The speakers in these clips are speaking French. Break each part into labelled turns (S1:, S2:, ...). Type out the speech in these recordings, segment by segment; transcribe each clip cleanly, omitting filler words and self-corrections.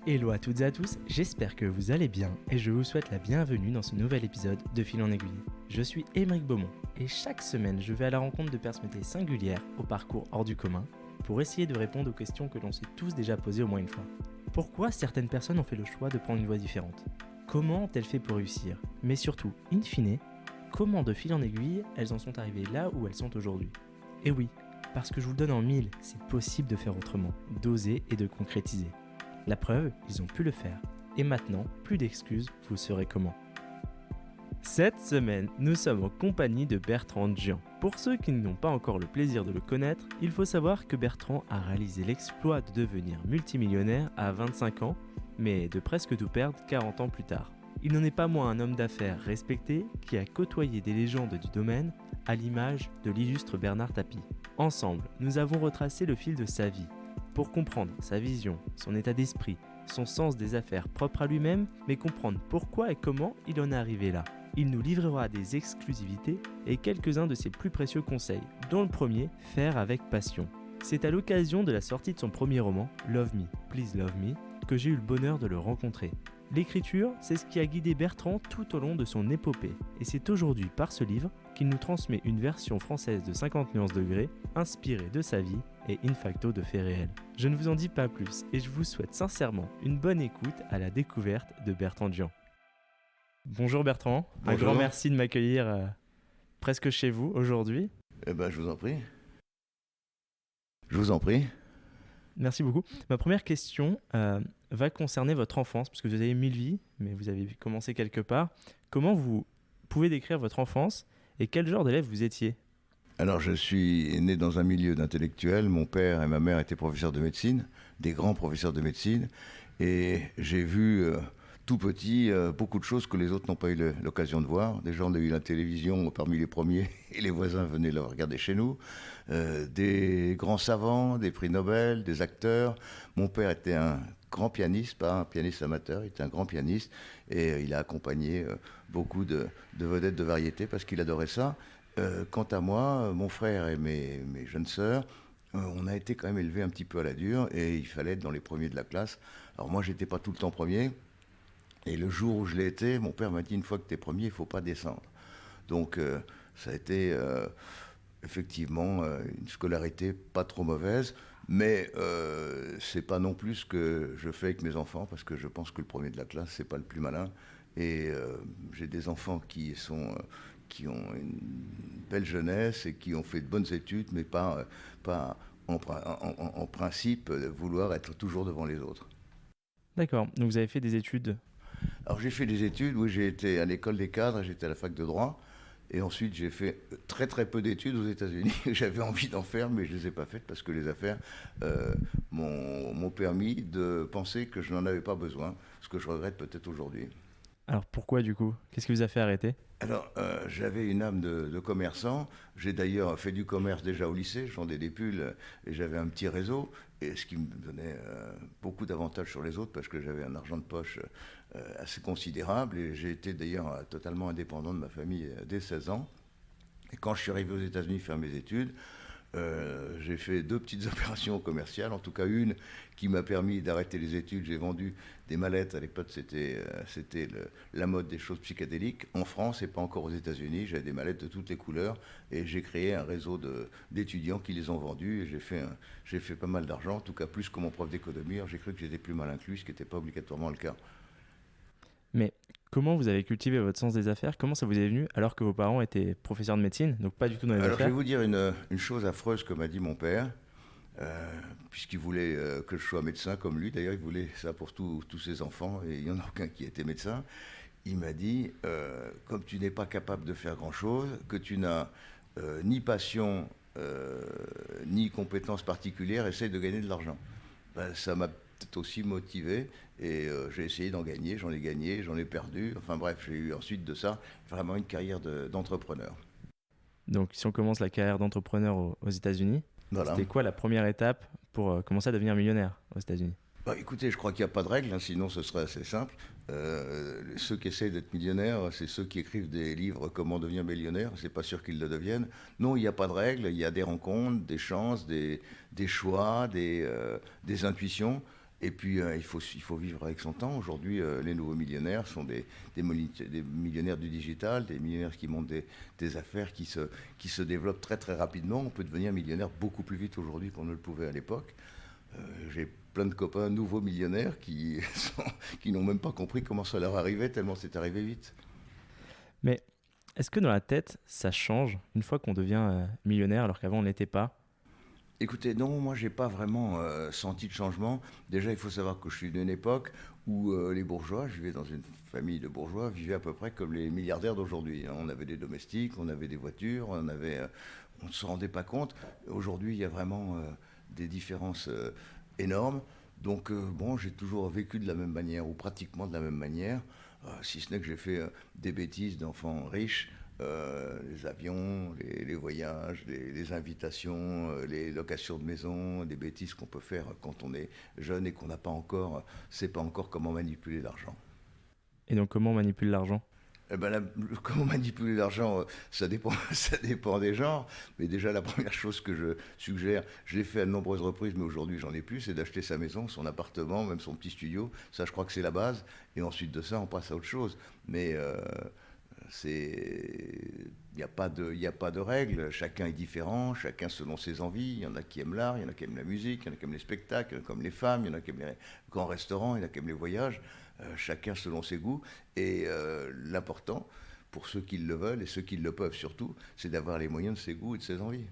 S1: Hello à toutes et à tous, j'espère que vous allez bien et je vous souhaite la bienvenue dans ce nouvel épisode de Fil en aiguille. Je suis Émeric Beaumont et chaque semaine je vais à la rencontre de personnalités singulières au parcours hors du commun pour essayer de répondre aux questions que l'on s'est tous déjà posées au moins une fois. Pourquoi certaines personnes ont fait le choix de prendre une voie différente ? Comment ont-elles fait pour réussir ? Mais surtout, in fine, comment de fil en aiguille elles en sont arrivées là où elles sont aujourd'hui ? Et oui, parce que je vous le donne en mille, c'est possible de faire autrement, d'oser et de concrétiser. La preuve, ils ont pu le faire. Et maintenant, plus d'excuses, vous saurez comment. Cette semaine, nous sommes en compagnie de Bertrand Jean. Pour ceux qui n'ont pas encore le plaisir de le connaître, il faut savoir que Bertrand a réalisé l'exploit de devenir multimillionnaire à 25 ans, mais de presque tout perdre 40 ans plus tard. Il n'en est pas moins un homme d'affaires respecté qui a côtoyé des légendes du domaine, à l'image de l'illustre Bernard Tapie. Ensemble, nous avons retracé le fil de sa vie, pour comprendre sa vision, son état d'esprit, son sens des affaires propres à lui-même, mais comprendre pourquoi et comment il en est arrivé là. Il nous livrera des exclusivités et quelques-uns de ses plus précieux conseils, dont le premier, faire avec passion. C'est à l'occasion de la sortie de son premier roman, Love Me, Please Love Me, que j'ai eu le bonheur de le rencontrer. L'écriture, c'est ce qui a guidé Bertrand tout au long de son épopée, et c'est aujourd'hui par ce livre qu'il nous transmet une version française de 50 nuances degrés, inspirée de sa vie et in facto de faits réels. Je ne vous en dis pas plus, et je vous souhaite sincèrement une bonne écoute à la découverte de Bertrand Jean. Bonjour Bertrand,
S2: Bonjour.
S1: Un grand merci de m'accueillir presque chez vous aujourd'hui.
S2: Eh ben, je vous en prie. Je vous en prie.
S1: Merci beaucoup. Ma première question va concerner votre enfance, parce que vous avez 1000 vies, mais vous avez commencé quelque part. Comment vous pouvez décrire votre enfance et quel genre d'élève vous étiez ?
S2: Alors, je suis né dans un milieu d'intellectuels. Mon père et ma mère étaient professeurs de médecine, des grands professeurs de médecine. Et j'ai vu tout petit beaucoup de choses que les autres n'ont pas eu l'occasion de voir. Des gens ont eu la télévision parmi les premiers et les voisins venaient le regarder chez nous. Des grands savants, des prix Nobel, des acteurs. Mon père était un grand pianiste, pas un pianiste amateur, il était un grand pianiste et il a accompagné beaucoup de vedettes de variété parce qu'il adorait ça. Quant à moi, mon frère et mes jeunes sœurs, on a été quand même élevés un petit peu à la dure et il fallait être dans les premiers de la classe. Alors moi, j'étais pas tout le temps premier et le jour où je l'ai été, mon père m'a dit une fois que t'es premier, il faut pas descendre. Donc ça a été effectivement une scolarité pas trop mauvaise, mais c'est pas non plus ce que je fais avec mes enfants parce que je pense que le premier de la classe c'est pas le plus malin et j'ai des enfants qui ont une belle jeunesse et qui ont fait de bonnes études mais pas en principe vouloir être toujours devant les autres.
S1: D'accord, donc vous avez fait des études.
S2: Alors j'ai fait des études, oui, j'ai été à l'école des cadres, j'étais à la fac de droit. Et ensuite, j'ai fait très très peu d'études aux États-Unis. J'avais envie d'en faire, mais je ne les ai pas faites parce que les affaires m'ont permis de penser que je n'en avais pas besoin, ce que je regrette peut-être aujourd'hui.
S1: Alors pourquoi du coup ? Qu'est-ce qui vous a fait arrêter ?
S2: Alors, j'avais une âme de commerçant. J'ai d'ailleurs fait du commerce déjà au lycée. Je vendais des pulls et j'avais un petit réseau. Et ce qui me donnait beaucoup d'avantages sur les autres parce que j'avais un argent de poche assez considérable. Et j'ai été d'ailleurs totalement indépendant de ma famille dès 16 ans. Et quand je suis arrivé aux États-Unis faire mes études, j'ai fait 2 petites opérations commerciales, en tout cas une qui m'a permis d'arrêter les études. J'ai vendu des mallettes, à l'époque c'était la mode des choses psychédéliques, en France et pas encore aux États-Unis. J'avais des mallettes de toutes les couleurs et j'ai créé un réseau d'étudiants qui les ont vendues et j'ai fait pas mal d'argent, en tout cas plus que mon prof d'économie. Alors j'ai cru que j'étais plus mal inclus, ce qui n'était pas obligatoirement le cas.
S1: Mais comment vous avez cultivé votre sens des affaires ? Comment ça vous est venu alors que vos parents étaient professeurs de médecine, donc pas du tout dans les
S2: Alors je vais
S1: affaires ?
S2: vous dire une chose affreuse que m'a dit mon père, puisqu'il voulait que je sois médecin comme lui. D'ailleurs, il voulait ça pour tous ses enfants et il n'y en a aucun qui était médecin. Il m'a dit, comme tu n'es pas capable de faire grand-chose, que tu n'as ni passion ni compétences particulières, essaye de gagner de l'argent. Ben, ça m'a peut-être aussi motivé et j'ai essayé d'en gagner, j'en ai gagné, j'en ai perdu. Enfin bref, j'ai eu ensuite de ça vraiment une carrière d'entrepreneur.
S1: Donc si on commence la carrière d'entrepreneur aux États-Unis,
S2: Voilà.
S1: c'était quoi la première étape pour commencer à devenir millionnaire aux États-Unis ?
S2: Bah, écoutez, je crois qu'il n'y a pas de règle, sinon ce serait assez simple. Ceux qui essayent d'être millionnaires, c'est ceux qui écrivent des livres Comment devenir millionnaire. C'est pas sûr qu'ils le deviennent. Non, il n'y a pas de règle. Il y a des rencontres, des chances, des choix, des intuitions. Et puis, il faut vivre avec son temps. Aujourd'hui, les nouveaux millionnaires sont des millionnaires du digital, des millionnaires qui montent des affaires qui se développent très très rapidement. On peut devenir millionnaire beaucoup plus vite aujourd'hui qu'on ne le pouvait à l'époque. J'ai plein de copains nouveaux millionnaires qui n'ont même pas compris comment ça leur arrivait, tellement c'est arrivé vite.
S1: Mais est-ce que dans la tête, ça change une fois qu'on devient millionnaire alors qu'avant on n'était pas?
S2: Écoutez, non, moi j'ai pas vraiment senti de changement. Déjà, il faut savoir que je suis d'une époque où les bourgeois, je vivais dans une famille de bourgeois, vivaient à peu près comme les milliardaires d'aujourd'hui, hein. On avait des domestiques, on avait des voitures, on ne se rendait pas compte. Aujourd'hui, il y a vraiment des différences énormes. Donc bon, j'ai toujours vécu de la même manière, ou pratiquement de la même manière, si ce n'est que j'ai fait des bêtises d'enfants riches, les avions, les voyages, les invitations, les locations de maison, des bêtises qu'on peut faire quand on est jeune et qu'on n'a pas encore, sait pas encore comment manipuler l'argent.
S1: Et donc comment on manipule l'argent?
S2: Eh ben, comment manipuler l'argent, ça dépend, ça dépend des genres. Mais déjà, la première chose que je suggère, je l'ai fait à de nombreuses reprises, mais aujourd'hui, j'en ai plus, c'est d'acheter sa maison, son appartement, même son petit studio. Ça, je crois que c'est la base. Et ensuite de ça, on passe à autre chose. Mais il n'y a pas de, il y a pas de règles. Chacun est différent, chacun selon ses envies. Il y en a qui aiment l'art, il y en a qui aiment la musique, il y en a qui aiment les spectacles, il y en a qui aiment les femmes, il y en a qui aiment les grands restaurants, il y en a qui aiment les voyages. Chacun selon ses goûts. Et l'important, pour ceux qui le veulent et ceux qui le peuvent surtout, c'est d'avoir les moyens de ses goûts et de ses envies.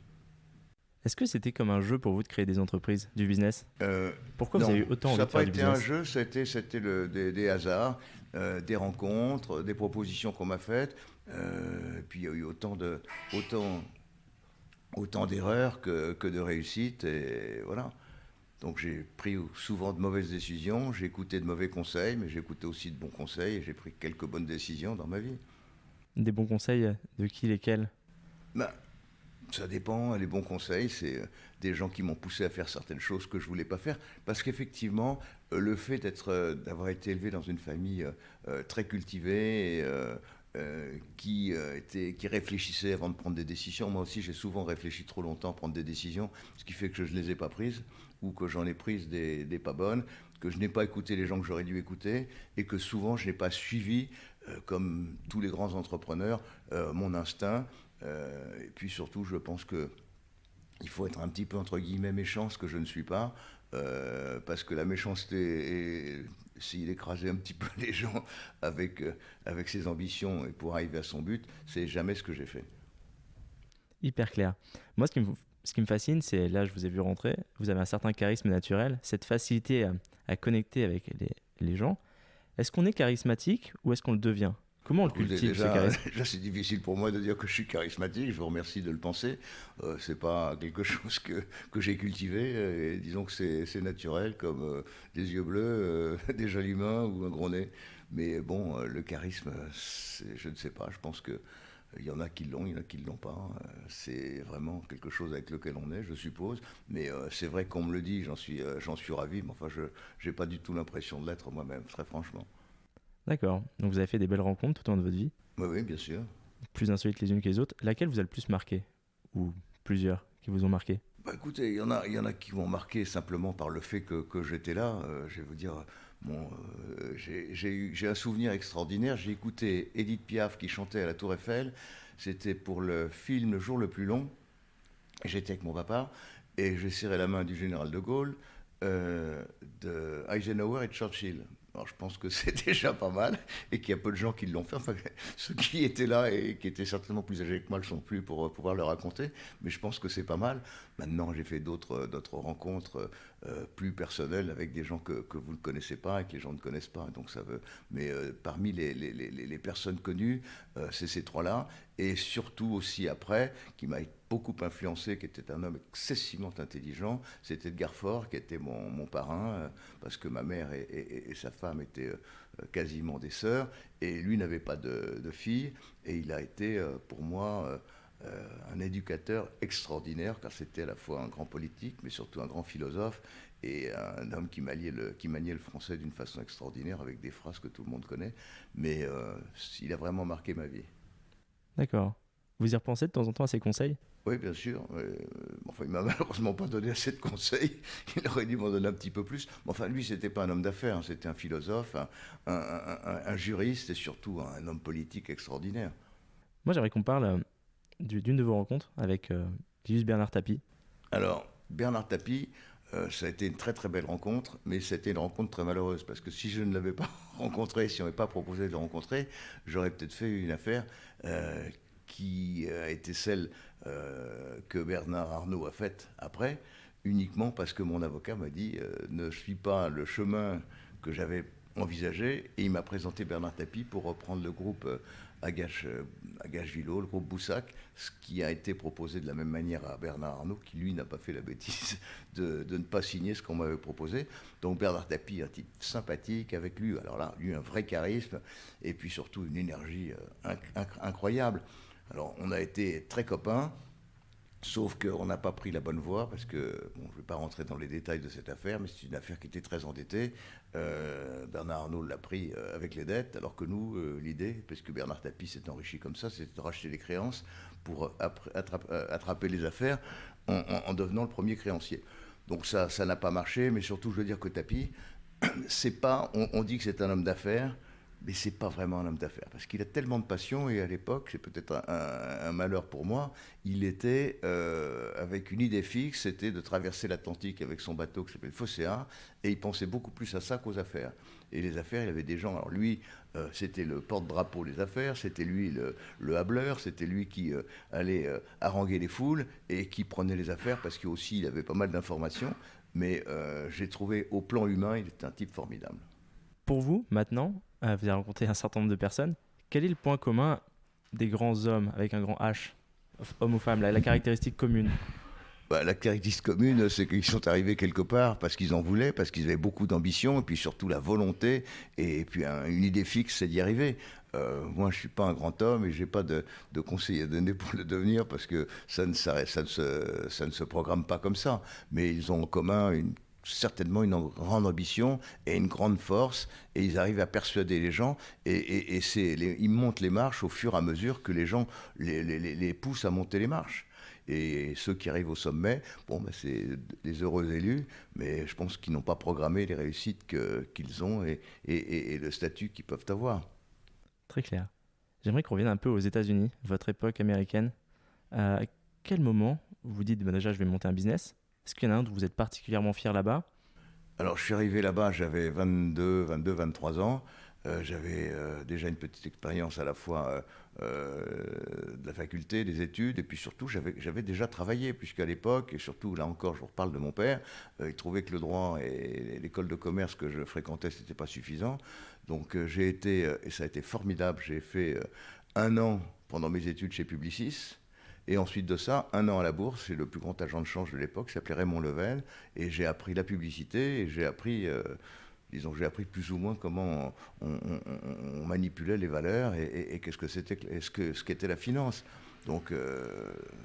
S1: Est-ce que c'était comme un jeu pour vous de créer des entreprises, du business?
S2: Euh,
S1: Pourquoi vous avez
S2: non,
S1: eu autant
S2: ça
S1: envie
S2: n'a
S1: de
S2: pas
S1: faire du
S2: été un
S1: business?
S2: jeu, c'était des hasards, des rencontres, des propositions qu'on m'a faites. Puis il y a eu autant, autant d'erreurs que de réussites. Et voilà. Donc j'ai pris souvent de mauvaises décisions, j'ai écouté de mauvais conseils, mais j'ai écouté aussi de bons conseils et j'ai pris quelques bonnes décisions dans ma vie.
S1: Des bons conseils, de qui, lesquels?
S2: Ben, ça dépend, les bons conseils, c'est des gens qui m'ont poussé à faire certaines choses que je voulais pas faire. Parce qu'effectivement, le fait d'avoir été élevé dans une famille très cultivée et, qui réfléchissait avant de prendre des décisions. Moi aussi, j'ai souvent réfléchi trop longtemps à prendre des décisions, ce qui fait que je ne les ai pas prises, ou que j'en ai prises des pas bonnes, que je n'ai pas écouté les gens que j'aurais dû écouter, et que souvent je n'ai pas suivi, comme tous les grands entrepreneurs, mon instinct. Et puis surtout, je pense que il faut être un petit peu entre guillemets méchant, ce que je ne suis pas, parce que la méchanceté, s'il écrasait un petit peu les gens avec ses ambitions et pour arriver à son but, c'est jamais ce que j'ai fait.
S1: Hyper clair. Moi, ce qui me fascine, c'est, là, je vous ai vu rentrer, vous avez un certain charisme naturel, cette facilité à connecter avec les gens. Est-ce qu'on est charismatique ou est-ce qu'on le devient? Comment on le
S2: Écoutez,
S1: cultive, ce
S2: déjà,
S1: charisme?
S2: déjà c'est difficile pour moi de dire que je suis charismatique. Je vous remercie de le penser. C'est pas quelque chose que j'ai cultivé. Et disons que c'est naturel, comme des yeux bleus, des jolis mains ou un gros nez. Mais bon, le charisme, je ne sais pas. Je pense que il y en a qui l'ont, il y en a qui ne l'ont pas. C'est vraiment quelque chose avec lequel on est, je suppose. Mais c'est vrai qu'on me le dit, j'en suis ravi. Mais enfin, je n'ai pas du tout l'impression de l'être moi-même, très franchement.
S1: D'accord. Donc, vous avez fait des belles rencontres tout au long de votre vie,
S2: Oui, oui, bien sûr.
S1: plus insolites les unes que les autres. Laquelle vous a le plus marqué? Ou plusieurs qui vous ont marqué?
S2: Bah écoutez, il y en a qui m'ont marqué simplement par le fait que j'étais là. Je vais vous dire, bon, j'ai un souvenir extraordinaire. J'ai écouté Edith Piaf qui chantait à la Tour Eiffel. C'était pour le film Le jour le plus long. J'étais avec mon papa et j'ai serré la main du général de Gaulle, de Eisenhower et de Churchill. Alors je pense que c'est déjà pas mal et qu'il y a peu de gens qui l'ont fait. Enfin, ceux qui étaient là et qui étaient certainement plus âgés que moi ne le sont plus pour pouvoir le raconter, mais je pense que c'est pas mal. Maintenant, j'ai fait d'autres rencontres plus personnelles avec des gens que vous ne connaissez pas et que les gens ne connaissent pas. Donc ça veut. Mais parmi les personnes connues, c'est ces trois-là. Et surtout aussi après, qui m'a beaucoup influencé, qui était un homme excessivement intelligent, c'était Edgar Faure, qui était mon parrain, parce que ma mère et sa femme étaient quasiment des sœurs, et lui n'avait pas de fille, et il a été pour moi un éducateur extraordinaire, car c'était à la fois un grand politique, mais surtout un grand philosophe, et un homme qui maniait le français d'une façon extraordinaire, avec des phrases que tout le monde connaît, mais il a vraiment marqué ma vie.
S1: D'accord. Vous y repensez de temps en temps à ces conseils?
S2: Oui, bien sûr. Enfin, il m'a malheureusement pas donné assez de conseils. Il aurait dû m'en donner un petit peu plus. Mais enfin, lui, c'était pas un homme d'affaires, hein. C'était un philosophe, un juriste et surtout un homme politique extraordinaire.
S1: Moi, j'aimerais qu'on parle d'une de vos rencontres avec Gilles Bernard Tapie.
S2: Alors, Bernard Tapie, ça a été une très très belle rencontre, mais c'était une rencontre très malheureuse parce que si je ne l'avais pas rencontré, si on m'avait pas proposé de le rencontrer, j'aurais peut-être fait une affaire euh, qui a été celle que Bernard Arnault a faite après, uniquement parce que mon avocat m'a dit ne suis pas le chemin que j'avais envisagé, et il m'a présenté Bernard Tapie pour reprendre le groupe Agache-Vilo, le groupe Boussac, ce qui a été proposé de la même manière à Bernard Arnault, qui lui n'a pas fait la bêtise de ne pas signer ce qu'on m'avait proposé. Donc Bernard Tapie, un type sympathique avec lui, alors là, lui un vrai charisme, et puis surtout une énergie incroyable. Alors on a été très copains. Sauf qu'on n'a pas pris la bonne voie, parce que, bon, je ne vais pas rentrer dans les détails de cette affaire, mais c'est une affaire qui était très endettée. Bernard Arnault l'a pris avec les dettes, alors que nous, l'idée, parce que Bernard Tapie s'est enrichi comme ça, c'était de racheter les créances pour attraper les affaires en devenant le premier créancier. Donc ça n'a pas marché, mais surtout, je veux dire que Tapie, c'est pas, on dit que c'est un homme d'affaires, mais c'est pas vraiment un homme d'affaires, parce qu'il a tellement de passion, et à l'époque, c'est peut-être un malheur pour moi, il était avec une idée fixe, c'était de traverser l'Atlantique avec son bateau qui s'appelle Phocéa, et il pensait beaucoup plus à ça qu'aux affaires. Et les affaires, il avait des gens, alors lui, c'était le porte-drapeau des affaires, c'était lui le hableur, c'était lui qui allait haranguer les foules, et qui prenait les affaires, parce qu'aussi il avait pas mal d'informations, mais j'ai trouvé au plan humain, il était un type formidable.
S1: Pour vous, maintenant, vous avez rencontré un certain nombre de personnes. Quel est le point commun des grands hommes avec un grand H, homme ou femme, la caractéristique commune?
S2: Bah, la caractéristique commune, c'est qu'ils sont arrivés quelque part parce qu'ils en voulaient, parce qu'ils avaient beaucoup d'ambition, et puis surtout la volonté, et puis une idée fixe, c'est d'y arriver. Moi, je ne suis pas un grand homme et je n'ai pas de conseils à donner pour le devenir, parce que ça ne se programme pas comme ça. Mais ils ont en commun certainement une grande ambition et une grande force, et ils arrivent à persuader les gens, et ils montent les marches au fur et à mesure que les gens les poussent à monter les marches. Et ceux qui arrivent au sommet, bon, ben c'est les heureux élus, mais je pense qu'ils n'ont pas programmé les réussites qu'ils ont, et le statut qu'ils peuvent avoir.
S1: Très clair. J'aimerais qu'on revienne un peu aux États-Unis, votre époque américaine. À quel moment vous vous dites, bah déjà, je vais monter un business? Est-ce qu'il y en a un dont vous êtes particulièrement fier là-bas?
S2: Alors, je suis arrivé là-bas, j'avais 23 ans. J'avais déjà une petite expérience à la fois de la faculté, des études, et puis surtout, j'avais déjà travaillé, puisqu'à l'époque, et surtout, là encore, je vous reparle de mon père, il trouvait que le droit et l'école de commerce que je fréquentais, ce n'était pas suffisant. Donc, j'ai été, et ça a été formidable, j'ai fait un an pendant mes études chez Publicis. Et ensuite de ça, un an à la bourse, c'est le plus grand agent de change de l'époque, s'appelait Raymond Level, et j'ai appris la publicité, et j'ai appris, disons, j'ai appris plus ou moins comment on manipulait les valeurs, et qu'est-ce que c'était, ce qu'était la finance. Donc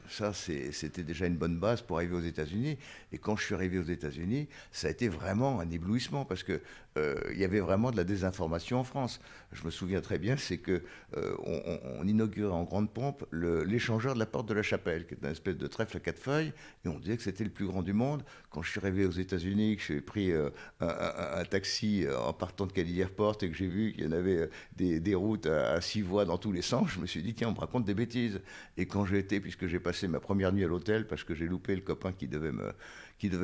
S2: ça, c'était déjà une bonne base pour arriver aux États-Unis. Et quand je suis arrivé aux États-Unis, ça a été vraiment un éblouissement, parce que il y avait vraiment de la désinformation en France. Je me souviens très bien, c'est que on inaugurait en grande pompe l'échangeur de la Porte de la Chapelle, qui est une espèce de trèfle à 4 feuilles, et on disait que c'était le plus grand du monde. Quand je suis arrivé aux États-Unis, que j'ai pris un taxi en partant de Cali Airport, et que j'ai vu qu'il y en avait des routes à 6 voies dans tous les sens, je me suis dit, tiens, on me raconte des bêtises. Et quand j'ai été, puisque j'ai passé ma première nuit à l'hôtel, parce que j'ai loupé le copain qui devait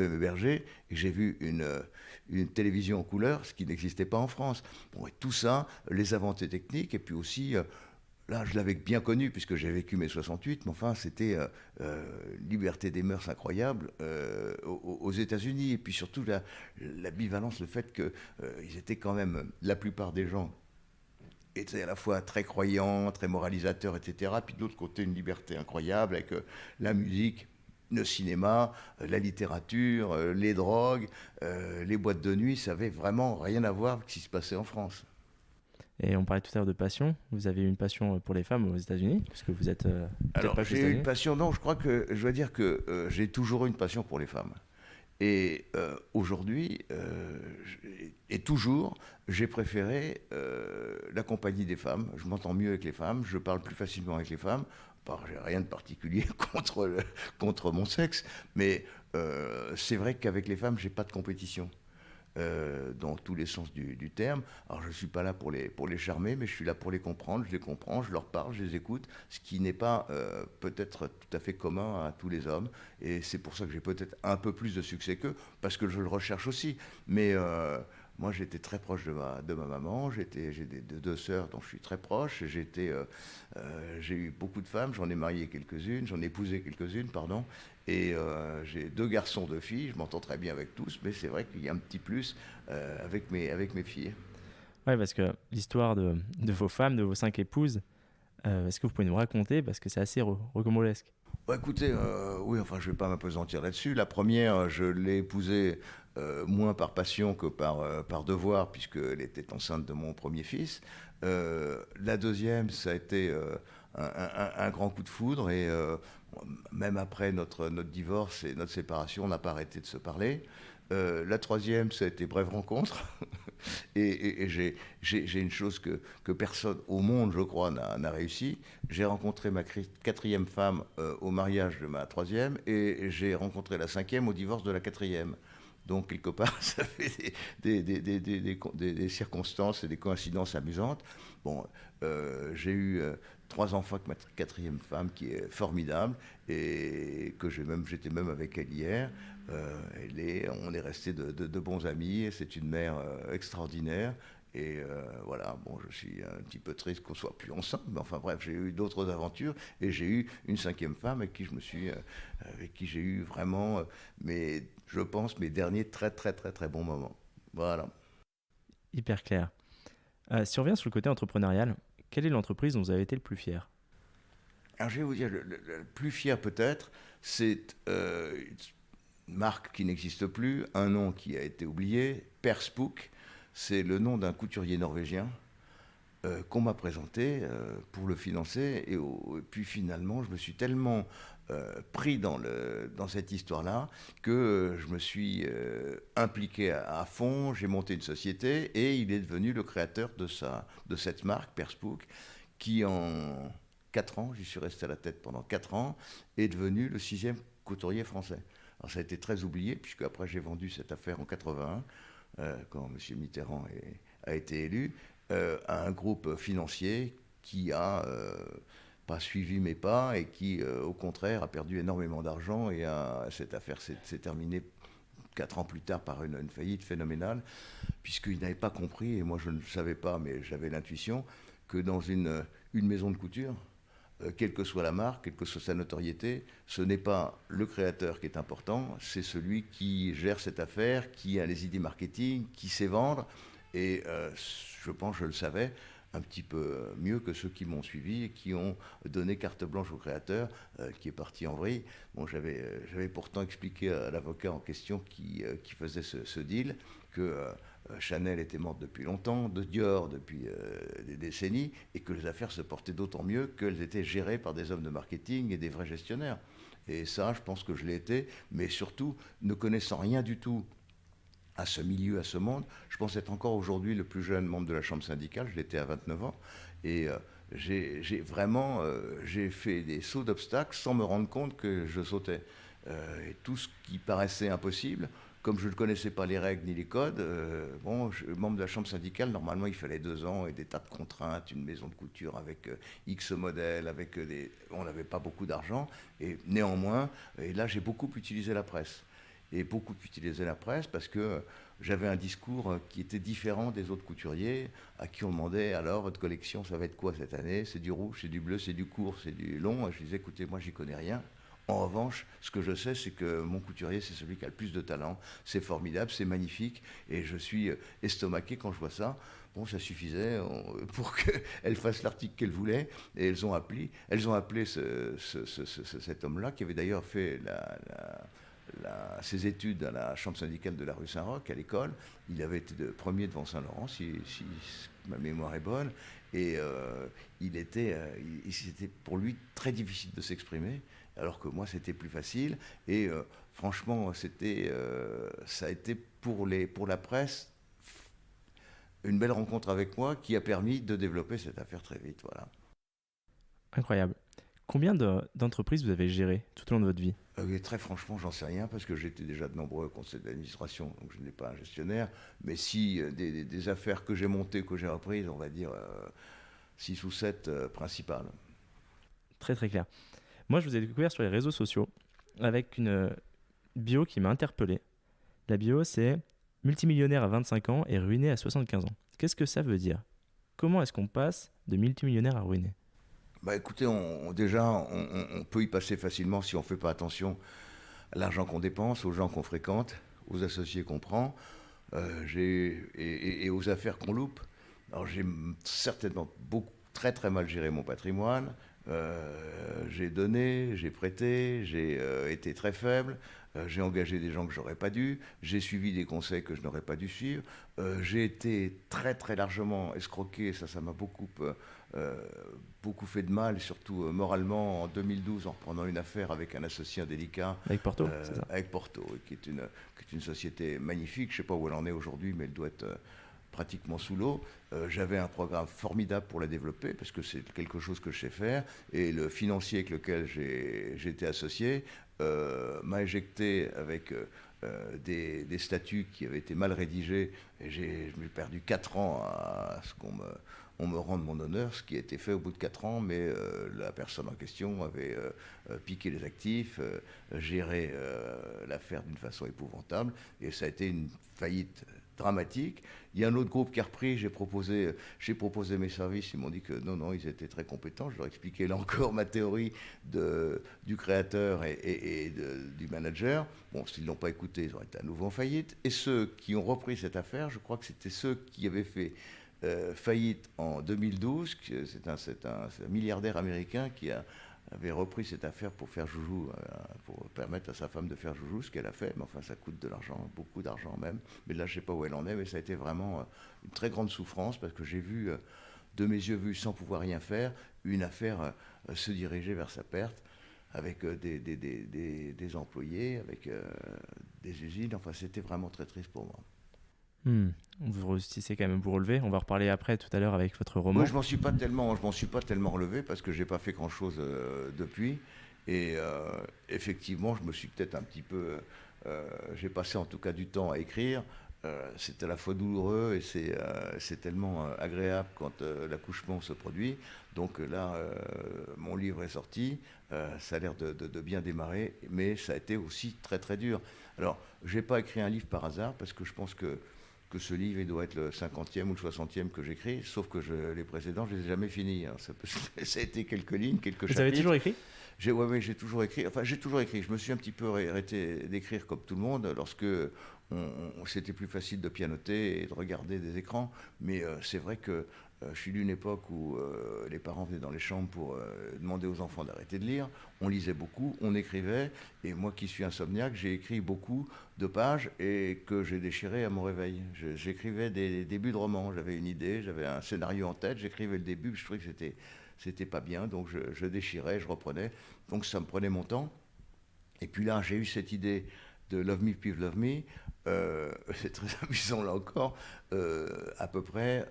S2: m'héberger, et j'ai vu une télévision en couleur, ce qui n'existait pas en France. Bon, et tout ça, les avancées techniques, et puis aussi, là, je l'avais bien connu, puisque j'ai vécu mes 68, mais enfin, c'était liberté des mœurs incroyable aux États-Unis, et puis surtout la bivalence, le fait qu'ils étaient quand même, la plupart des gens, étaient à la fois très croyants, très moralisateurs, etc. Puis de l'autre côté, une liberté incroyable avec la musique, le cinéma, la littérature, les drogues, les boîtes de nuit. Ça avait vraiment rien à voir avec ce qui se passait en France.
S1: Et on parlait tout à l'heure de passion. Vous avez eu une passion pour les femmes aux États-Unis, puisque vous êtes peut-être
S2: Alors,
S1: pas aux
S2: j'ai eu une
S1: États-Unis.
S2: passion, non, je crois que je dois dire que j'ai toujours eu une passion pour les femmes. Et aujourd'hui, et toujours, j'ai préféré la compagnie des femmes. Je m'entends mieux avec les femmes, je parle plus facilement avec les femmes. J'ai rien de particulier contre mon sexe, mais c'est vrai qu'avec les femmes, j'ai pas de compétition. Dans tous les sens du terme. Alors je ne suis pas là pour les charmer, mais je suis là pour les comprendre, je les comprends, je leur parle, je les écoute, ce qui n'est pas peut-être tout à fait commun à tous les hommes. Et c'est pour ça que j'ai peut-être un peu plus de succès qu'eux, parce que je le recherche aussi. Mais moi, j'étais très proche de ma maman, j'ai deux sœurs dont je suis très proche, j'ai eu beaucoup de femmes, j'en ai marié quelques-unes, j'en ai épousé quelques-unes, pardon, et j'ai 2 garçons, 2 filles, je m'entends très bien avec tous, mais c'est vrai qu'il y a un petit plus avec mes filles.
S1: Ouais, parce que l'histoire de vos femmes, de vos 5 épouses, est-ce que vous pouvez nous raconter? Parce que c'est assez rocambolesque.
S2: Bah, écoutez, oui, enfin, je ne vais pas m'apesantir là-dessus. La première, je l'ai épousée moins par passion que par devoir, puisqu'elle était enceinte de mon premier fils. La deuxième, ça a été un grand coup de foudre, et même après notre divorce et notre séparation, on n'a pas arrêté de se parler. La troisième, ça a été brève rencontre. Et j'ai une chose que personne au monde, je crois, n'a réussi. J'ai rencontré ma quatrième femme au mariage de ma troisième, et j'ai rencontré la cinquième au divorce de la quatrième. Donc, quelque part, ça fait des circonstances et des coïncidences amusantes. Bon, j'ai eu 3 enfants avec ma quatrième femme, qui est formidable, et j'étais même avec elle hier. On est restés de bons amis, et c'est une mère extraordinaire. Et voilà, bon, je suis un petit peu triste qu'on soit plus ensemble, mais enfin bref, j'ai eu d'autres aventures, et j'ai eu une cinquième femme avec qui j'ai eu vraiment, je pense, mes derniers très très très très bons moments. Voilà.
S1: Hyper clair. Si on revient sur le côté entrepreneurial, quelle est l'entreprise dont vous avez été le plus fier?
S2: Alors je vais vous dire, le plus fier peut-être, c'est une marque qui n'existe plus, un nom qui a été oublié, Perspook. C'est le nom d'un couturier norvégien qu'on m'a présenté pour le financer. Et puis finalement, je me suis tellement pris dans cette histoire-là que je me suis impliqué à fond. J'ai monté une société, et il est devenu le créateur de cette marque, Perspook, qui en 4 ans, j'y suis resté à la tête pendant 4 ans, est devenu le 6e couturier français. Alors ça a été très oublié, puisque après j'ai vendu cette affaire en 81, quand M. Mitterrand a été élu, à un groupe financier qui a pas suivi mes pas, et qui, au contraire, a perdu énormément d'argent. Et cette affaire s'est terminée 4 ans plus tard par une faillite phénoménale, puisqu'il n'avait pas compris, et moi je ne le savais pas, mais j'avais l'intuition, que dans une maison de couture, quelle que soit la marque, quelle que soit sa notoriété, ce n'est pas le créateur qui est important, c'est celui qui gère cette affaire, qui a les idées marketing, qui sait vendre. Et je pense, je le savais, un petit peu mieux que ceux qui m'ont suivi et qui ont donné carte blanche au créateur, qui est parti en vrille. Bon, j'avais pourtant expliqué à l'avocat en question qui faisait ce deal que Chanel était morte depuis longtemps, de Dior depuis des décennies, et que les affaires se portaient d'autant mieux qu'elles étaient gérées par des hommes de marketing et des vrais gestionnaires. Et ça, je pense que je l'ai été, mais surtout, ne connaissant rien du tout à ce milieu, à ce monde, je pense être encore aujourd'hui le plus jeune membre de la Chambre syndicale, je l'étais à 29 ans, et j'ai fait des sauts d'obstacles sans me rendre compte que je sautais. Et tout ce qui paraissait impossible, comme je ne connaissais pas les règles ni les codes, membre de la Chambre syndicale, normalement il fallait 2 ans et des tas de contraintes, une maison de couture avec X modèles, on n'avait pas beaucoup d'argent, et néanmoins, et là j'ai beaucoup utilisé la presse. Et beaucoup utilisé la presse parce que j'avais un discours qui était différent des autres couturiers, à qui on demandait: alors votre collection ça va être quoi cette année? C'est du rouge, c'est du bleu, c'est du court, c'est du long. Et je disais: écoutez, moi j'y connais rien. En revanche, ce que je sais, c'est que mon couturier, c'est celui qui a le plus de talent. C'est formidable, c'est magnifique, et je suis estomaqué quand je vois ça. Bon, ça suffisait pour qu'elle fasse l'article qu'elle voulait, et elles ont appelé cet homme-là, qui avait d'ailleurs fait ses études à la Chambre syndicale de la rue Saint-Roch, à l'école. Il avait été premier devant Saint-Laurent, si ma mémoire est bonne, et c'était pour lui très difficile de s'exprimer, alors que moi c'était plus facile. Et franchement, ça a été pour la presse une belle rencontre avec moi qui a permis de développer cette affaire très vite. Voilà.
S1: Incroyable. Combien d'entreprises vous avez gérées tout au long de votre vie?
S2: Et très franchement, j'en sais rien parce que j'étais déjà de nombreux conseils d'administration, donc je n'ai pas un gestionnaire. Mais si des affaires que j'ai montées, que j'ai reprises, on va dire 6 ou 7 principales.
S1: Très très clair. Moi, je vous ai découvert sur les réseaux sociaux avec une bio qui m'a interpellé. La bio, c'est multimillionnaire à 25 ans et ruiné à 75 ans. Qu'est-ce que ça veut dire? Comment est-ce qu'on passe de multimillionnaire à ruiné?
S2: Bah écoutez, on peut y passer facilement si on ne fait pas attention à l'argent qu'on dépense, aux gens qu'on fréquente, aux associés qu'on prend et aux affaires qu'on loupe. Alors j'ai certainement très très mal géré mon patrimoine. J'ai donné, j'ai prêté, j'ai été très faible. J'ai engagé des gens que j'aurais pas dû. J'ai suivi des conseils que je n'aurais pas dû suivre. J'ai été très très largement escroqué. Ça m'a euh, beaucoup fait de mal, surtout moralement en 2012 en reprenant une affaire avec un associé indélicat,
S1: Avec Porto, c'est ça?
S2: avec Porto, qui est une société magnifique. Je ne sais pas où elle en est aujourd'hui, mais elle doit être pratiquement sous l'eau. J'avais un programme formidable pour la développer parce que c'est quelque chose que je sais faire et le financier avec lequel j'ai été associé m'a éjecté avec des statuts qui avaient été mal rédigés et j'ai perdu 4 ans à ce on me rende mon honneur, ce qui a été fait au bout de 4 ans, mais la personne en question avait piqué les actifs, géré l'affaire d'une façon épouvantable, et ça a été une faillite dramatique. Il y a un autre groupe qui a repris, j'ai proposé mes services, ils m'ont dit que non, ils étaient très compétents. Je leur ai expliqué là encore ma théorie du créateur du manager. Bon, s'ils ne l'ont pas écouté, ils ont été à nouveau en faillite. Et ceux qui ont repris cette affaire, je crois que c'était ceux qui avaient fait faillite en 2012. C'est un milliardaire américain qui avait repris cette affaire pour faire joujou, pour permettre à sa femme de faire joujou, ce qu'elle a fait. Mais enfin, ça coûte de l'argent, beaucoup d'argent même. Mais là, je ne sais pas où elle en est, mais ça a été vraiment une très grande souffrance parce que j'ai vu, de mes yeux vus, sans pouvoir rien faire, une affaire se diriger vers sa perte avec des employés, avec des usines. Enfin, c'était vraiment très triste pour moi.
S1: Vous réussissez quand même à vous relever. On va reparler après tout à l'heure avec votre
S2: Moi,
S1: roman.
S2: je m'en suis pas tellement relevé parce que j'ai pas fait grand-chose depuis. Et effectivement, je me suis peut-être un petit peu, j'ai passé en tout cas du temps à écrire. C'est à la fois douloureux et c'est tellement agréable quand l'accouchement se produit. Donc là, mon livre est sorti, ça a l'air de bien démarrer, mais ça a été aussi très très dur. Alors, j'ai pas écrit un livre par hasard parce que je pense que ce livre, il doit être le 50e ou le 60e que j'écris, sauf que les précédents, je ne les ai jamais finis. Hein. Ça a été quelques lignes, quelques
S1: Vous
S2: chapitres.
S1: avez toujours écrit?
S2: Ouais, j'ai toujours écrit. Enfin, j'ai toujours écrit. Je me suis un petit peu arrêté d'écrire comme tout le monde lorsque c'était plus facile de pianoter et de regarder des écrans. Mais c'est vrai que je suis d'une époque où les parents venaient dans les chambres pour demander aux enfants d'arrêter de lire. On lisait beaucoup, on écrivait. Et moi qui suis insomniaque, j'ai écrit beaucoup de pages et que j'ai déchiré à mon réveil. J'écrivais des débuts de romans. J'avais une idée, j'avais un scénario en tête, j'écrivais le début, je trouvais que c'était pas bien, donc je déchirais, je reprenais. Donc ça me prenait mon temps. Et puis là, j'ai eu cette idée de Love Me, Please Love Me. C'est très amusant là encore. À peu près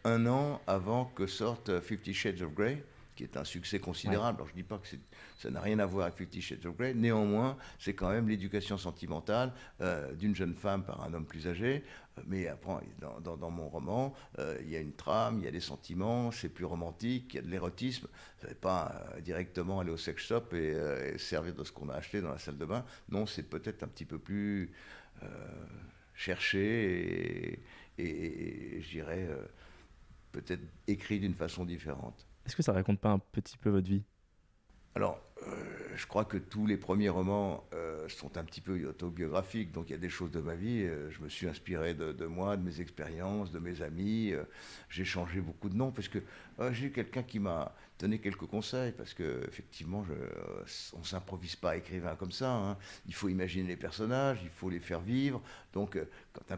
S2: un an avant que sorte Fifty Shades of Grey, qui est un succès considérable. Alors je ne dis pas que ça n'a rien à voir avec Fifty Shades of Grey, néanmoins, c'est quand même l'éducation sentimentale d'une jeune femme par un homme plus âgé. Mais après, dans mon roman, il y a une trame, il y a des sentiments, c'est plus romantique, il y a de l'érotisme. Ça ne va pas directement aller au sex shop et servir de ce qu'on a acheté dans la salle de bain. Non, c'est peut-être un petit peu plus euh, cherché et je dirais peut-être écrit d'une façon différente.
S1: Est-ce que ça raconte pas un petit peu votre vie?
S2: Alors, je crois que tous les premiers romans sont un petit peu autobiographiques, donc il y a des choses de ma vie. Je me suis inspiré de moi, de mes expériences, de mes amis. J'ai changé beaucoup de noms parce que j'ai eu quelqu'un qui m'a donné quelques conseils parce que effectivement, on s'improvise pas écrivain comme ça. Hein. Il faut imaginer les personnages, il faut les faire vivre. Donc, quand c'est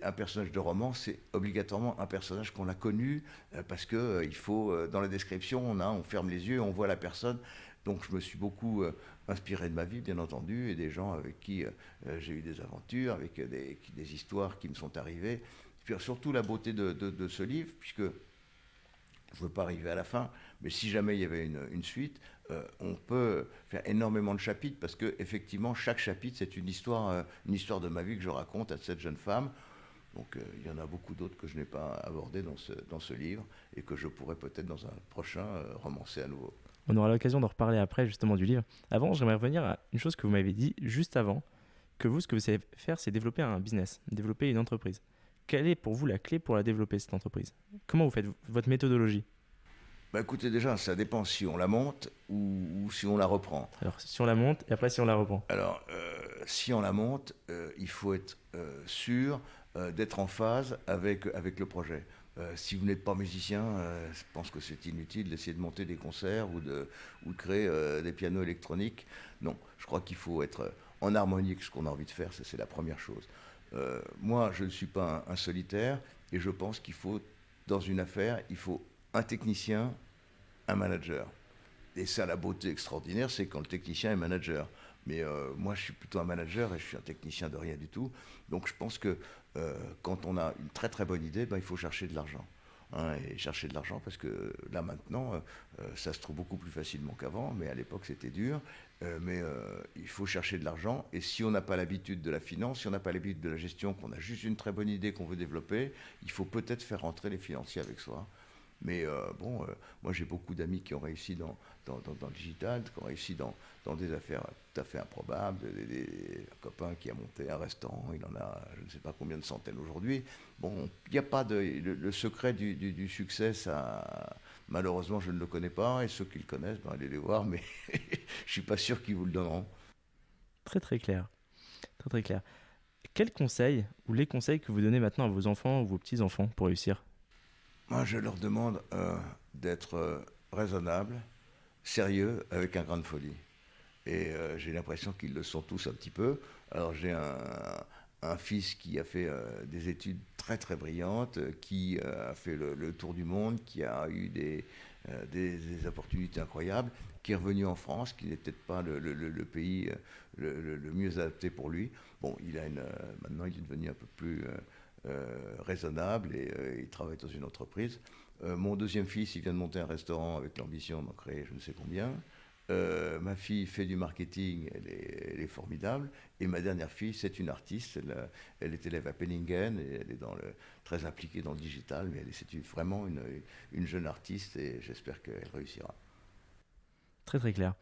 S2: un personnage de roman, c'est obligatoirement un personnage qu'on a connu parce que il faut dans la description, on ferme les yeux, on voit la personne Donc je me suis beaucoup inspiré de ma vie, bien entendu, et des gens avec qui j'ai eu des aventures, avec des histoires qui me sont arrivées. Puis surtout la beauté de ce livre, puisque je ne veux pas arriver à la fin, mais si jamais il y avait une suite, on peut faire énormément de chapitres, parce que effectivement, chaque chapitre, c'est une histoire de ma vie que je raconte à cette jeune femme. Donc il y en a beaucoup d'autres que je n'ai pas abordés dans ce livre, et que je pourrais peut-être dans un prochain romancer à nouveau.
S1: On aura l'occasion d'en reparler après justement du livre. Avant, j'aimerais revenir à une chose que vous m'avez dit juste avant, que vous, ce que vous savez faire, c'est développer un business, développer une entreprise. Quelle est pour vous la clé pour la développer, cette entreprise? Comment vous faites votre méthodologie?
S2: Bah écoutez, déjà, ça dépend si on la monte ou si on la reprend.
S1: Alors, si on la monte et après si on la reprend.
S2: Alors, si on la monte, il faut être sûr d'être en phase avec le projet. Si vous n'êtes pas musicien, je pense que c'est inutile d'essayer de monter des concerts ou de créer des pianos électroniques. Non, je crois qu'il faut être en harmonie avec ce qu'on a envie de faire, ça c'est la première chose. Moi, je ne suis pas un solitaire, et je pense qu'il faut, dans une affaire, il faut un technicien, un manager. Et ça, la beauté extraordinaire, c'est quand le technicien est manager. Mais moi, je suis plutôt un manager et je suis un technicien de rien du tout. Donc je pense que quand on a une très très bonne idée, ben, il faut chercher de l'argent. Hein, et chercher de l'argent, parce que là maintenant, ça se trouve beaucoup plus facilement qu'avant, mais à l'époque c'était dur. Mais il faut chercher de l'argent, et si on n'a pas l'habitude de la finance, si on n'a pas l'habitude de la gestion, qu'on a juste une très bonne idée qu'on veut développer, il faut peut-être faire rentrer les financiers avec soi. Mais moi j'ai beaucoup d'amis qui ont réussi dans le digital, qui ont réussi dans des affaires tout à fait improbables. Un copain qui a monté un restaurant, il en a je ne sais pas combien de centaines aujourd'hui. Bon, il n'y a pas de. Le secret du succès, ça, malheureusement, je ne le connais pas, et ceux qui le connaissent, ben, allez les voir, mais je ne suis pas sûr qu'ils vous le donneront.
S1: Très très clair. Très très clair. Quels conseils ou les conseils que vous donnez maintenant à vos enfants ou vos petits-enfants pour réussir?
S2: Moi, je leur demande d'être raisonnable, sérieux, avec un grain de folie. Et j'ai l'impression qu'ils le sont tous un petit peu. Alors j'ai un fils qui a fait des études très très brillantes, qui a fait le tour du monde, qui a eu des opportunités incroyables, qui est revenu en France, qui n'est peut-être pas le pays le mieux adapté pour lui. Bon, maintenant il est devenu un peu plus raisonnable, et il travaille dans une entreprise. Mon deuxième fils, il vient de monter un restaurant avec l'ambition d'en créer je ne sais combien. Ma fille fait du marketing, elle est formidable. Et ma dernière fille, c'est une artiste. Elle est élève à Penningen, et elle est très impliquée dans le digital. Mais c'est vraiment une jeune artiste, et j'espère qu'elle réussira.
S1: Très très clair.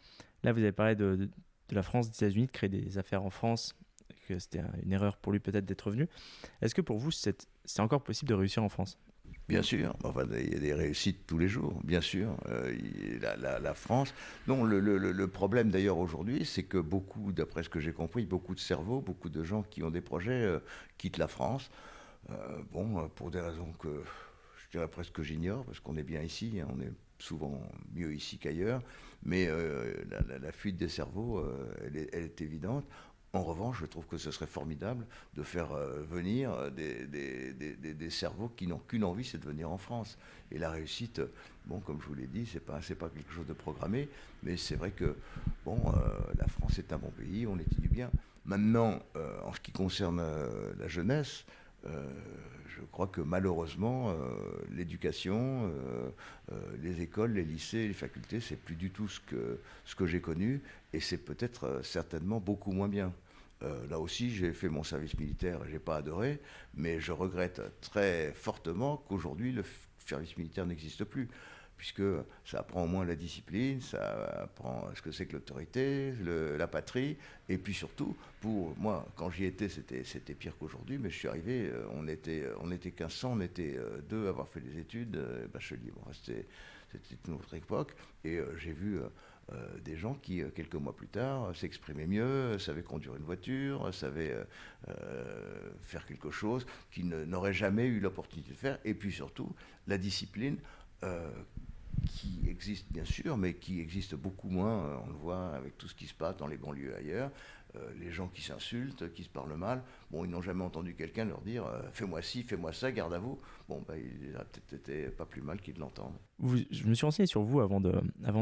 S1: Là, vous avez parlé de la France, des États-Unis, de créer des affaires en France, que c'était une erreur pour lui peut-être d'être revenu. Est-ce que pour vous, c'est encore possible de réussir en France?
S2: Bien sûr, enfin, il y a des réussites tous les jours, bien sûr. La France. Non, le problème d'ailleurs aujourd'hui, c'est que beaucoup, d'après ce que j'ai compris, beaucoup de cerveaux, beaucoup de gens qui ont des projets quittent la France. Bon, pour des raisons que je dirais presque que j'ignore, parce qu'on est bien ici, hein, on est souvent mieux ici qu'ailleurs. Mais la fuite des cerveaux, elle est évidente. En revanche, je trouve que ce serait formidable de faire venir des cerveaux qui n'ont qu'une envie, c'est de venir en France. Et la réussite, bon, comme je vous l'ai dit, c'est pas quelque chose de programmé, mais c'est vrai que, bon, la France est un bon pays, on étudie bien. Maintenant, en ce qui concerne la jeunesse, je crois que malheureusement, l'éducation, les écoles, les lycées, les facultés, c'est plus du tout ce que j'ai connu, et c'est peut-être certainement beaucoup moins bien. Là aussi, j'ai fait mon service militaire et j'ai pas adoré, mais je regrette très fortement qu'aujourd'hui le service militaire n'existe plus, puisque ça apprend au moins la discipline, ça apprend ce que c'est que l'autorité, la patrie, et puis surtout, pour moi, quand j'y étais, c'était pire qu'aujourd'hui, mais je suis arrivé, on était 1500, on était deux à avoir fait des études, bachelier. Bon, c'était une autre époque, et j'ai vu des gens qui, quelques mois plus tard, s'exprimaient mieux, savaient conduire une voiture, savaient faire quelque chose qu'ils n'auraient jamais eu l'opportunité de faire, et puis surtout, la discipline euh, qui existe bien sûr, mais qui existe beaucoup moins, on le voit avec tout ce qui se passe dans les banlieues ailleurs, les gens qui s'insultent, qui se parlent mal, bon, ils n'ont jamais entendu quelqu'un leur dire fais-moi ci, fais-moi ça, garde à vous. Bon, bah, il a peut-être été pas plus mal qu'ils l'entendent.
S1: Je me suis renseigné sur vous avant de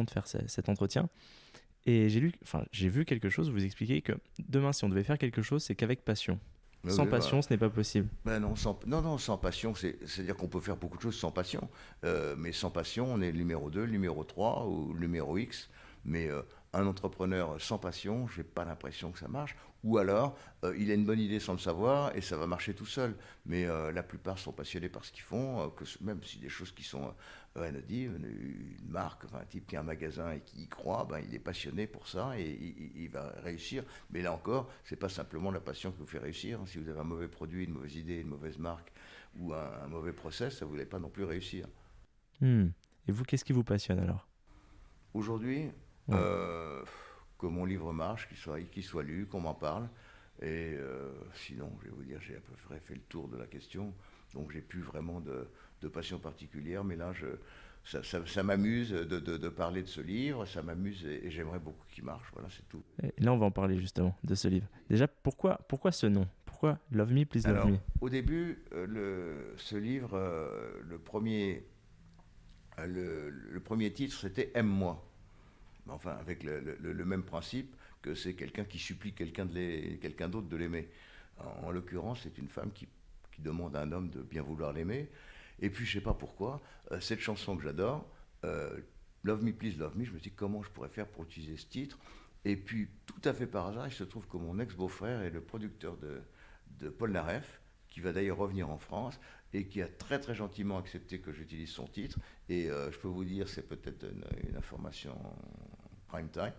S1: faire cet entretien. Et j'ai vu quelque chose où vous expliquez que demain, si on devait faire quelque chose, c'est qu'avec passion.
S2: Oui,
S1: Sans
S2: oui,
S1: passion, ce n'est pas possible.
S2: ben non, non, sans passion, c'est-à-dire qu'on peut faire beaucoup de choses sans passion. Mais sans passion, on est le numéro 2, le numéro 3 ou le numéro X. Mais un entrepreneur sans passion, j'ai pas l'impression que ça marche. Ou alors, il a une bonne idée sans le savoir et ça va marcher tout seul. Mais la plupart sont passionnés par ce qu'ils font, même si des choses qui sont anodines, une marque, enfin, un type qui a un magasin et qui y croit, ben, il est passionné pour ça et il va réussir. Mais là encore, c'est pas simplement la passion qui vous fait réussir. Si vous avez un mauvais produit, une mauvaise idée, une mauvaise marque ou un mauvais process, ça ne voulait pas non plus réussir.
S1: Hmm. Et vous, qu'est-ce qui vous passionne alors?
S2: Aujourd'hui,
S1: Ouais.
S2: euh, que mon livre marche, qu'il soit lu, qu'on m'en parle. Et sinon, je vais vous dire, j'ai à peu près fait le tour de la question. Donc, j'ai plus vraiment de passion particulière. Mais là, ça m'amuse de parler de ce livre. Ça m'amuse et j'aimerais beaucoup qu'il marche. Voilà, c'est tout.
S1: Et là, on va en parler justement de ce livre. Déjà, pourquoi ce nom? Pourquoi Love Me, Please Love
S2: Alors,
S1: Me?
S2: au début, ce livre, le premier titre, c'était Aime-moi. Enfin, avec le même principe que c'est quelqu'un qui supplie quelqu'un d'autre de l'aimer. En l'occurrence, c'est une femme qui demande à un homme de bien vouloir l'aimer. Et puis, je sais pas pourquoi, cette chanson que j'adore, euh, Love Me, Please Love Me, je me dis comment je pourrais faire pour utiliser ce titre. Et puis, tout à fait par hasard, il se trouve que mon ex-beau-frère est le producteur de Paul Naref, qui va d'ailleurs revenir en France, et qui a très très gentiment accepté que j'utilise son titre. Et je peux vous dire, c'est peut-être une information prime time,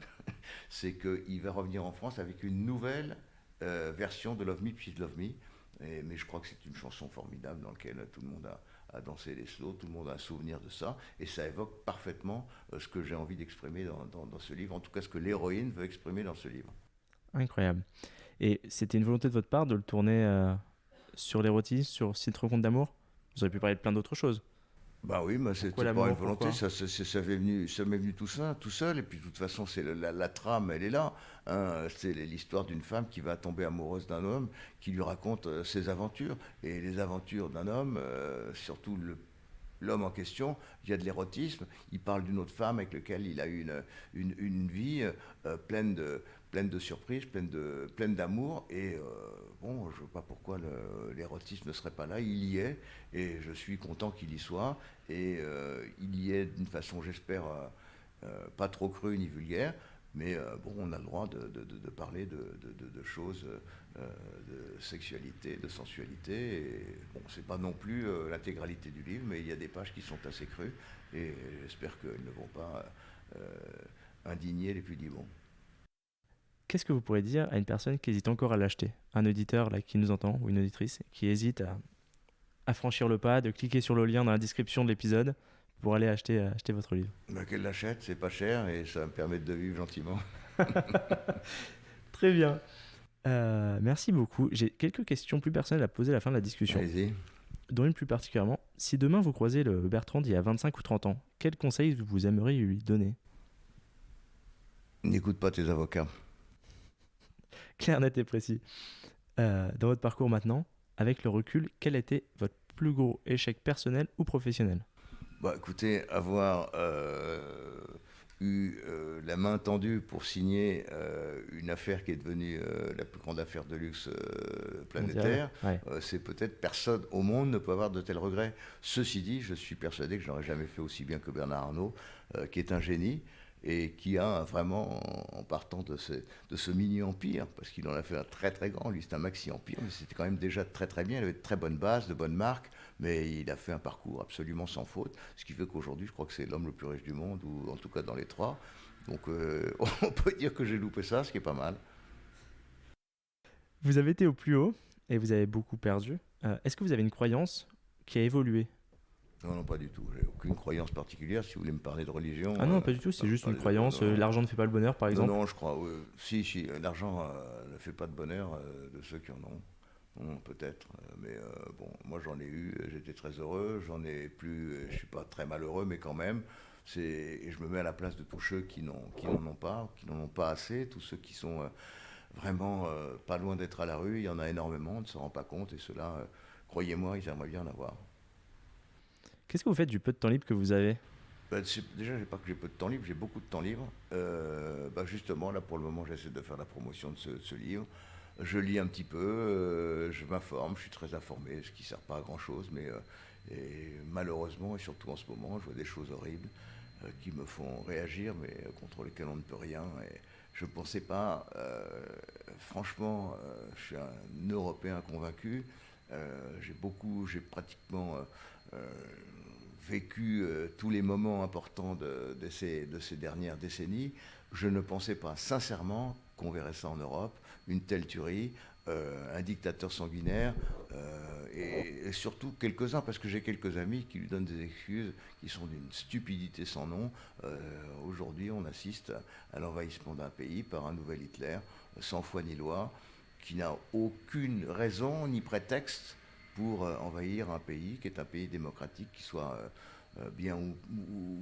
S2: c'est qu'il va revenir en France avec une nouvelle version de Love Me, Please Love Me. Mais je crois que c'est une chanson formidable dans laquelle tout le monde a dansé les slows, tout le monde a un souvenir de ça, et ça évoque parfaitement ce que j'ai envie d'exprimer dans ce livre, en tout cas ce que l'héroïne veut exprimer dans ce livre.
S1: Incroyable. Et c'était une volonté de votre part de le tourner sur l'érotisme, sur site rencontre d'amour? Vous auriez pu parler de plein d'autres choses.
S2: Bah oui, mais
S1: Pourquoi
S2: c'était pas une
S1: l'amour?
S2: volonté,
S1: Pourquoi?
S2: ça m'est venu tout seul, et puis de toute façon, la trame, elle est là. Hein. C'est l'histoire d'une femme qui va tomber amoureuse d'un homme, qui lui raconte ses aventures, et les aventures d'un homme, surtout l'homme en question, il y a de l'érotisme, il parle d'une autre femme avec laquelle il a eu une vie pleine de surprises, pleine d'amour, et bon, je ne vois pas pourquoi l'érotisme ne serait pas là, il y est, et je suis content qu'il y soit, et il y est d'une façon, j'espère, pas trop crue ni vulgaire, mais bon, on a le droit de parler de choses, de sexualité, de sensualité. Et, bon, c'est pas non plus l'intégralité du livre, mais il y a des pages qui sont assez crues, et j'espère qu'elles ne vont pas indigner les pudibonds.
S1: Qu'est-ce que vous pourrez dire à une personne qui hésite encore à l'acheter? Un auditeur là, qui nous entend, ou une auditrice, qui hésite à franchir le pas, de cliquer sur le lien dans la description de l'épisode pour aller acheter votre livre.
S2: Ben, qu'elle l'achète, c'est pas cher, et ça me permet de vivre gentiment.
S1: Très bien. Merci beaucoup. J'ai quelques questions plus personnelles à poser à la fin de la discussion.
S2: Allez-y.
S1: Dont une plus particulièrement. Si demain vous croisez le Bertrand d'il y a 25 ou 30 ans, quels conseils vous aimeriez lui donner?
S2: N'écoute pas tes avocats.
S1: Clair, net et précis. Dans votre parcours maintenant, avec le recul, quel était votre plus gros échec personnel ou professionnel?
S2: Bah, écoutez, avoir eu la main tendue pour signer une affaire qui est devenue la plus grande affaire de luxe
S1: Mondial.
S2: planétaire,
S1: Ouais.
S2: c'est peut-être personne au monde ne peut avoir de tels regrets. Ceci dit, je suis persuadé que je n'aurais jamais fait aussi bien que Bernard Arnault, qui est un génie et qui a vraiment, en partant de ce mini-empire, parce qu'il en a fait un très très grand, lui c'est un maxi-empire, mais c'était quand même déjà très très bien, il avait de très bonnes bases, de bonnes marques, mais il a fait un parcours absolument sans faute, ce qui fait qu'aujourd'hui je crois que c'est l'homme le plus riche du monde, ou en tout cas dans les trois. Donc on peut dire que j'ai loupé ça, ce qui est pas mal.
S1: Vous avez été au plus haut et vous avez beaucoup perdu. Est-ce que vous avez une croyance qui a évolué?
S2: Non, non, pas du tout. J'ai aucune croyance particulière. Si vous voulez me parler de religion,
S1: Ah non, pas du tout, c'est juste une croyance. L'argent ne fait pas le bonheur, par
S2: non,
S1: exemple.
S2: non, je crois. Si, si, l'argent ne fait pas de bonheur de ceux qui en ont. Peut-être, mais bon, moi j'en ai eu, j'étais très heureux, j'en ai plus, je suis pas très malheureux, mais quand même, et je me mets à la place de tous ceux qui n'en ont pas, qui n'en ont pas assez, tous ceux qui sont vraiment pas loin d'être à la rue, il y en a énormément, on ne s'en rend pas compte, et ceux-là, croyez-moi, ils aimeraient bien en avoir.
S1: Qu'est-ce que vous faites du peu de temps libre que vous avez?
S2: Déjà, j'ai pas que j'ai peu de temps libre, j'ai beaucoup de temps libre. Justement, là, pour le moment, j'essaie de faire la promotion de ce livre. Je lis un petit peu, je m'informe, je suis très informé, ce qui ne sert pas à grand-chose, mais et malheureusement, et surtout en ce moment, je vois des choses horribles qui me font réagir, mais contre lesquelles on ne peut rien. Et je ne pensais pas, franchement, je suis un Européen convaincu, j'ai pratiquement vécu tous les moments importants de ces dernières décennies. Je ne pensais pas sincèrement qu'on verrait ça en Europe, une telle tuerie, un dictateur sanguinaire, et surtout quelques-uns, parce que j'ai quelques amis qui lui donnent des excuses qui sont d'une stupidité sans nom. Aujourd'hui, on assiste à l'envahissement d'un pays par un nouvel Hitler, sans foi ni loi, qui n'a aucune raison ni prétexte pour envahir un pays qui est un pays démocratique, qui soit bien ou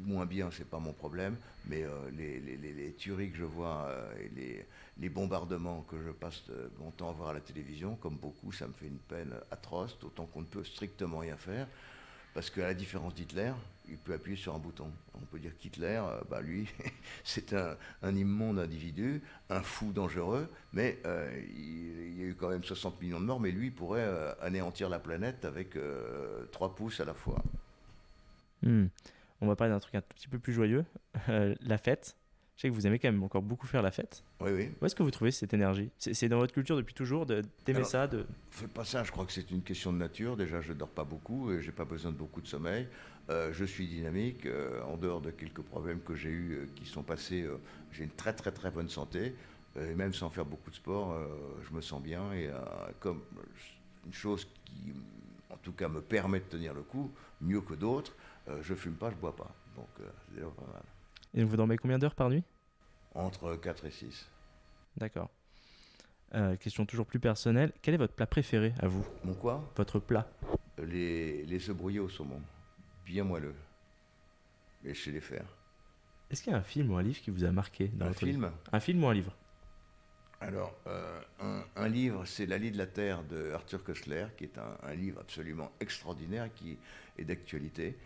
S2: moins bien, c'est pas mon problème, mais les tueries que je vois et les bombardements que je passe mon temps à voir à la télévision, comme beaucoup, ça me fait une peine atroce, d'autant qu'on ne peut strictement rien faire, parce qu'à la différence d'Hitler, il peut appuyer sur un bouton. On peut dire qu'Hitler, lui, c'est un immonde individu, un fou dangereux, mais il y a eu quand même 60 millions de morts, mais lui pourrait anéantir la planète avec 3 pouces à la fois.
S1: On va parler d'un truc un tout petit peu plus joyeux, la fête. Je sais que vous aimez quand même encore beaucoup faire la fête.
S2: Oui, oui.
S1: Où est-ce que vous trouvez cette énergie ? C'est dans votre culture depuis toujours d'aimer ça
S2: Fais pas ça, je crois que c'est une question de nature. Déjà, je dors pas beaucoup et j'ai pas besoin de beaucoup de sommeil. Je suis dynamique. En dehors de quelques problèmes que j'ai eus qui sont passés, j'ai une très très très bonne santé. Et même sans faire beaucoup de sport, je me sens bien. Et comme une chose qui, en tout cas, me permet de tenir le coup, mieux que d'autres, je fume pas, je bois pas. Donc, c'est déjà pas mal.
S1: Et vous dormez combien d'heures par nuit ?
S2: Entre 4 et 6.
S1: D'accord. Question toujours plus personnelle. Quel est votre plat préféré à vous ?
S2: Mon quoi ?
S1: Votre plat ?
S2: Les œufs brouillés au saumon. Bien moelleux. Mais je sais les faire.
S1: Est-ce qu'il y a un film ou un livre qui vous a marqué dans votre vie ? Un film ou un livre ?
S2: Alors, un livre, c'est La Lie de la Terre de Arthur Koestler, qui est un livre absolument extraordinaire, qui est d'actualité,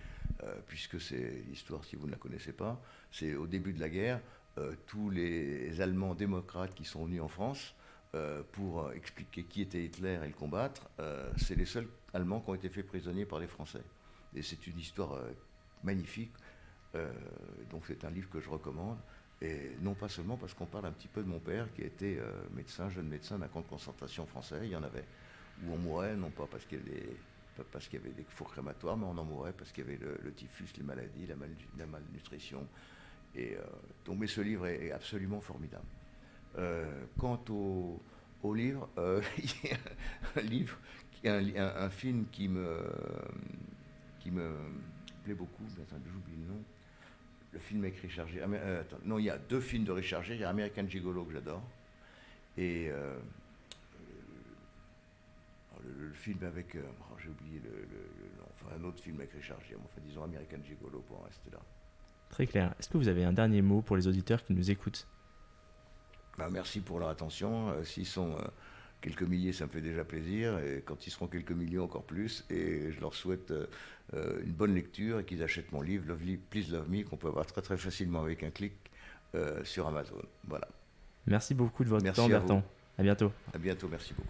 S2: puisque c'est l'histoire, si vous ne la connaissez pas, c'est au début de la guerre, tous les Allemands démocrates qui sont venus en France pour expliquer qui était Hitler et le combattre, c'est les seuls Allemands qui ont été faits prisonniers par les Français. Et c'est une histoire magnifique, donc c'est un livre que je recommande. Et non pas seulement parce qu'on parle un petit peu de mon père qui était médecin, jeune médecin d'un camp de concentration français, il y en avait, où on mourait, non pas parce qu'il y avait des fours crématoires, mais on en mourait parce qu'il y avait le typhus, les maladies, la malnutrition. Et donc, mais ce livre est absolument formidable. Quant au livre, il y a un livre, un film qui me plaît beaucoup, mais attends, j'oublie le nom. Le film avec Richard Gere. Non, il y a 2 films de Richard Gere. Il y a American Gigolo que j'adore. Et le film avec... j'ai oublié le nom. Enfin, un autre film avec Richard Gere. Enfin, disons American Gigolo pour en rester là.
S1: Très clair. Est-ce que vous avez un dernier mot pour les auditeurs qui nous écoutent ?
S2: Merci pour leur attention. S'ils sont quelques milliers, ça me fait déjà plaisir. Et quand ils seront quelques millions, encore plus. Et je leur souhaite une bonne lecture et qu'ils achètent mon livre, Please Love Me, qu'on peut avoir très très facilement avec un clic sur Amazon. Voilà.
S1: Merci beaucoup de votre temps, Bertrand. À bientôt.
S2: À bientôt, merci beaucoup.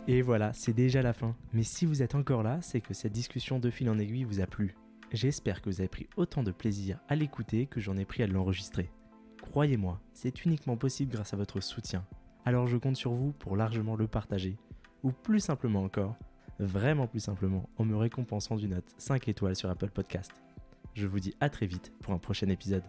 S1: Et voilà, c'est déjà la fin. Mais si vous êtes encore là, c'est que cette discussion de fil en aiguille vous a plu. J'espère que vous avez pris autant de plaisir à l'écouter que j'en ai pris à l'enregistrer. Croyez-moi, c'est uniquement possible grâce à votre soutien. Alors je compte sur vous pour largement le partager. Ou plus simplement encore, vraiment plus simplement, en me récompensant d'une note 5 étoiles sur Apple Podcast. Je vous dis à très vite pour un prochain épisode.